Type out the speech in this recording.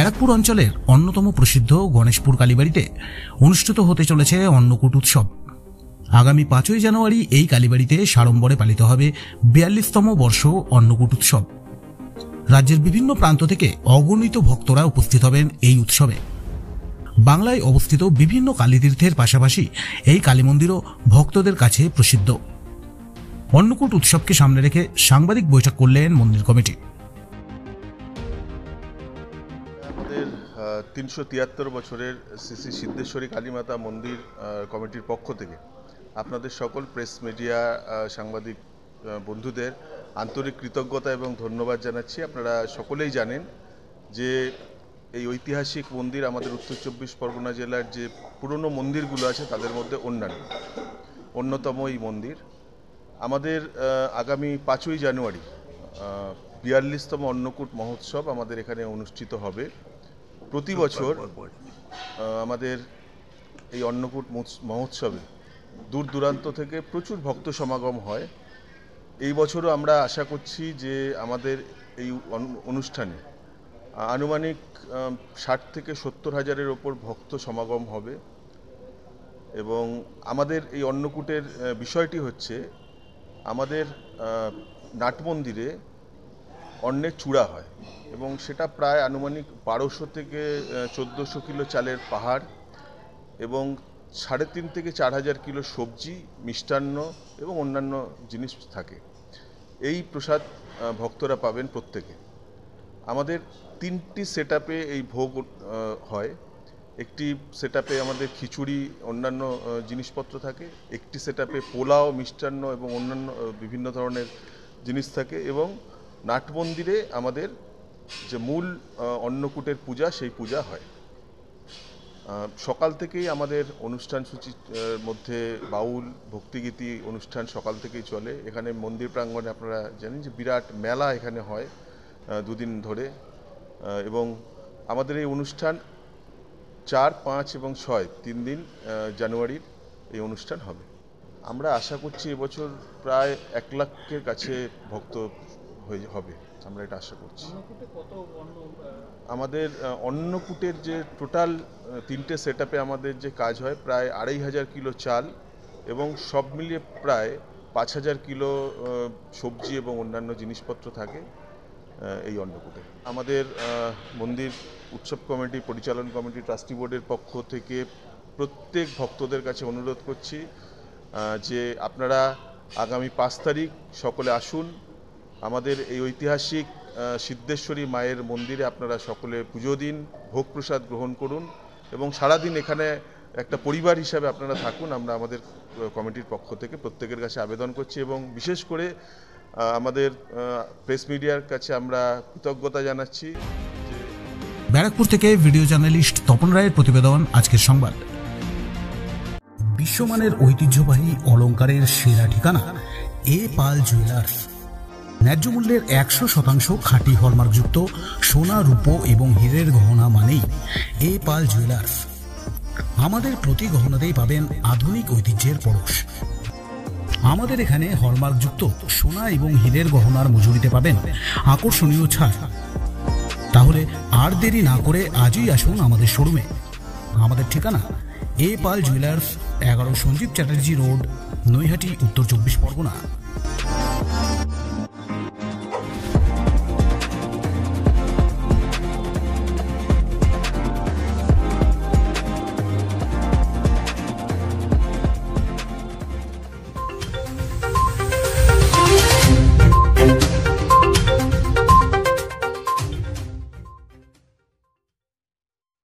ব্যারাকপুর অঞ্চলের অন্যতম প্রসিদ্ধ গণেশপুর কালীবাড়িতে অনুষ্ঠিত হতে চলেছে অন্নকূট উৎসব। আগামী 5ই জানুয়ারি এই কালীবাড়িতে সাড়ম্বরে পালিত হবে 42তম বর্ষ অন্নকূট উৎসব। রাজ্যের বিভিন্ন প্রান্ত থেকে অগণিত ভক্তরা উপস্থিত হবেন এই উৎসবে। বাংলায় অবস্থিত বিভিন্ন কালীতীর্থের পাশাপাশি এই কালী মন্দিরও ভক্তদের কাছে প্রসিদ্ধ। অন্নকূট উৎসবকে সামনে রেখে সাংবাদিক বৈঠক করলেন মন্দির কমিটি। আমাদের 373 বছরের শ্রী শ্রী সিদ্ধেশ্বরী কালীমাতা মন্দির কমিটির পক্ষ থেকে আপনাদের সকল প্রেস মিডিয়া সাংবাদিক বন্ধুদের আন্তরিক কৃতজ্ঞতা এবং ধন্যবাদ জানাচ্ছি। আপনারা সকলেই জানেন যে এই ঐতিহাসিক মন্দির আমাদের উত্তর 24 পরগনা জেলার যে পুরনো মন্দিরগুলো আছে তাদের মধ্যে অন্যতম এই মন্দির। আমাদের আগামী 5ই জানুয়ারি 42তম অন্নকূট মহোৎসব আমাদের এখানে অনুষ্ঠিত হবে। প্রতি বছর আমাদের এই অন্নকূট মহোৎসবে দূর দূরান্ত থেকে প্রচুর ভক্ত সমাগম হয়। এই বছরও আমরা আশা করছি যে আমাদের এই অনুষ্ঠানে আনুমানিক 60 থেকে 70 হাজারের ওপর ভক্ত সমাগম হবে। এবং আমাদের এই অন্নকূটের বিষয়টি হচ্ছে আমাদের নাট মন্দিরে অন্নের চূড়া হয় এবং সেটা প্রায় আনুমানিক 1200 থেকে 1400 কিলো চালের পাহাড় এবং 3.5 থেকে 4000 কিলো সবজি, মিষ্টান্ন এবং অন্যান্য জিনিস থাকে। এই প্রসাদ ভক্তরা পাবেন প্রত্যেকে। আমাদের 3টি সেটআপে এই ভোগ হয়। একটি সেটআপে আমাদের খিচুড়ি অন্যান্য জিনিসপত্র থাকে, একটি সেটআপে পোলাও, মিষ্টান্ন এবং অন্যান্য বিভিন্ন ধরনের জিনিস থাকে এবং নাট মন্দিরে আমাদের যে মূল অন্নকূটের পূজা সেই পূজা হয়। সকাল থেকেই আমাদের অনুষ্ঠান সূচির মধ্যে বাউল ভক্তিগীতি অনুষ্ঠান সকাল থেকেই চলে। এখানে মন্দির প্রাঙ্গণে আপনারা জানেন যে বিরাট মেলা এখানে হয় 2 দিন ধরে এবং আমাদের এই অনুষ্ঠান 4, 5 এবং 6 3 দিন জানুয়ারির এই অনুষ্ঠান হবে। আমরা আশা করছি এবছর প্রায় 1 লাখের কাছে ভক্ত হবে, আমরা এটা আশা করছি। আমাদের অন্নকূটের যে টোটাল 3টে সেটআপে আমাদের যে কাজ হয় প্রায় 2500 কিলো চাল এবং সব মিলিয়ে প্রায় 5000 কিলো সবজি এবং অন্যান্য জিনিসপত্র থাকে এই অন্নকূটে। আমাদের মন্দির উৎসব কমিটি, পরিচালন কমিটি, ট্রাস্টি বোর্ডের পক্ষ থেকে প্রত্যেক ভক্তদের কাছে অনুরোধ করছি যে আপনারা আগামী 5 তারিখ সকলে আসুন। আমাদের এই ঐতিহাসিক সিদ্ধেশ্বরী মায়ের মন্দিরে আপনারা সকলে পুজো দিন, ভোগ প্রসাদ গ্রহণ করুন এবং সারাদিন এখানে একটা পরিবার হিসাবে আপনারা থাকুন। আমরা আমাদের কমিটির পক্ষ থেকে প্রত্যেকের কাছে আবেদন করছি এবং বিশেষ করে আমাদের প্রেস মিডিয়ার কাছে আমরা কৃতজ্ঞতা জানাচ্ছি। ব্যারাকপুর থেকে ভিডিও জার্নালিস্ট তপন রায়ের প্রতিবেদন, আজকের সংবাদ। বিশ্বমানের ঐতিহ্যবাহী অলংকারের সেরা ঠিকানা এ পাল জুয়েলার্স। ন্যায্য মূল্যের 100% খাঁটি হলমার্কযুক্ত সোনা, রূপো এবং হীরের গহনা মানেই এ পাল জুয়েলার্স। আমাদের প্রতি গহনাতেই পাবেন আধুনিক ঐতিহ্যের পরশ। আমাদের এখানে হলমার্কযুক্ত সোনা এবং হীরের গহনার মজুরিতে পাবেন আকর্ষণীয় ছাড়। তাহলে আর দেরি না করে আজই আসুন আমাদের শোরুমে। আমাদের ঠিকানা এ পাল জুয়েলার্স, 11 সঞ্জীব চ্যাটার্জি রোড, নৈহাটি, উত্তর 24 পরগনা।